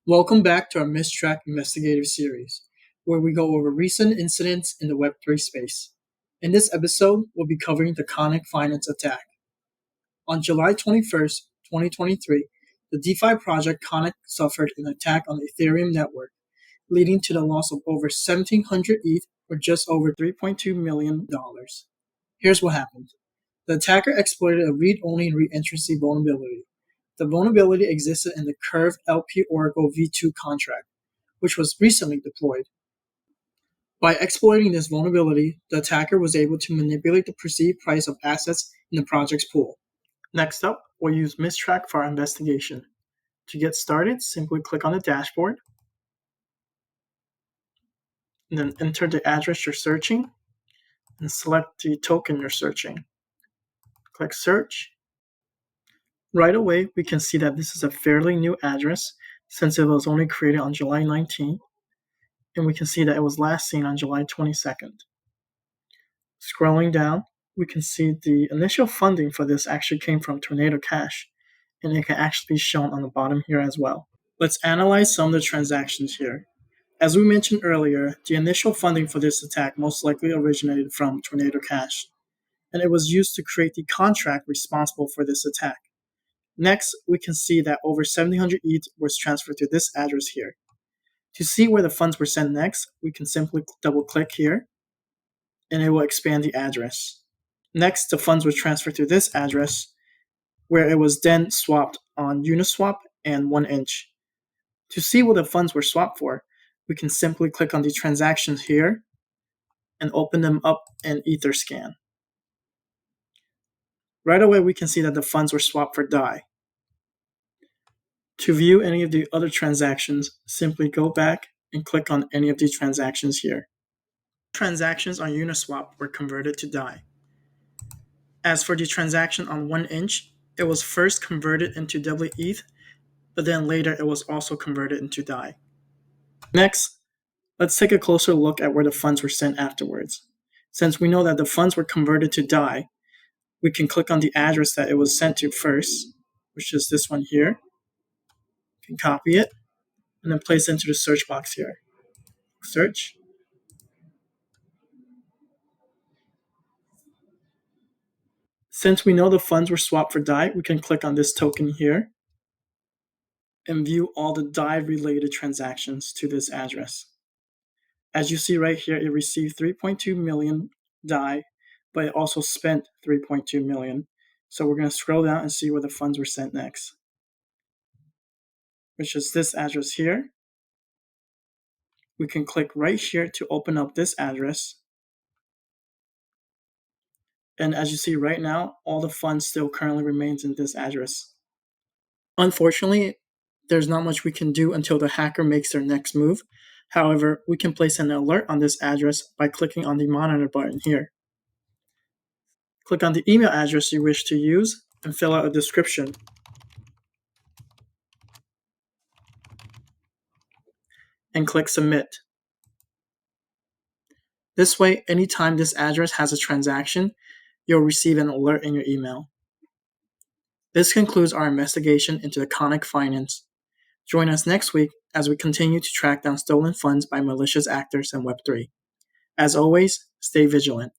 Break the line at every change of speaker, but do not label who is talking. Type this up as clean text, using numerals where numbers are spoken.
Welcome back to our MistTrack investigative series, where we go over recent incidents in the Web3 space. In this episode, we'll be covering the Conic Finance attack. On July 21st, 2023, the DeFi project Conic suffered an attack on the Ethereum network, leading to the loss of over 1,700 ETH or just over $3.2 million. Here's what happened. The attacker exploited a read-only reentrancy vulnerability. The vulnerability existed in the Curve LP Oracle v2 contract, which was recently deployed. By exploiting this vulnerability, the attacker was able to manipulate the perceived price of assets in the project's pool. Next up, we'll use MistTrack for our investigation. To get started, simply click on the dashboard, and then enter the address you're searching, and select the token you're searching. Click Search. Right away, we can see that this is a fairly new address since it was only created on July 19th, and we can see that it was last seen on July 22nd. Scrolling down, we can see the initial funding for this actually came from Tornado Cash, and it can actually be shown on the bottom here as well. Let's analyze some of the transactions here. As we mentioned earlier, the initial funding for this attack most likely originated from Tornado Cash, and it was used to create the contract responsible for this attack. Next, we can see that over 700 ETH was transferred to this address here. To see where the funds were sent next, we can simply double-click here, and it will expand the address. Next, the funds were transferred to this address, where it was then swapped on Uniswap and 1inch. To see what the funds were swapped for, we can simply click on the transactions here and open them up in Etherscan. Right away, we can see that the funds were swapped for DAI. To view any of the other transactions, simply go back and click on any of these transactions here. Transactions on Uniswap were converted to DAI. As for the transaction on 1inch, it was first converted into WETH, but then later it was also converted into DAI. Next, let's take a closer look at where the funds were sent afterwards. Since we know that the funds were converted to DAI, we can click on the address that it was sent to first, which is this one here. You can copy it and then place it into the search box here. Search. Since we know the funds were swapped for DAI, we can click on this token here and view all the DAI-related transactions to this address. As you see right here, it received 3.2 million DAI, but it also spent 3.2 million. So we're going to scroll down and see where the funds were sent next, which is this address here. We can click right here to open up this address. And as you see right now, all the funds still currently remains in this address. Unfortunately, there's not much we can do until the hacker makes their next move. However, we can place an alert on this address by clicking on the monitor button here. Click on the email address you wish to use and fill out a description. And click Submit. This way, anytime this address has a transaction, you'll receive an alert in your email. This concludes our investigation into the Conic Finance. Join us next week as we continue to track down stolen funds by malicious actors in Web3. As always, stay vigilant.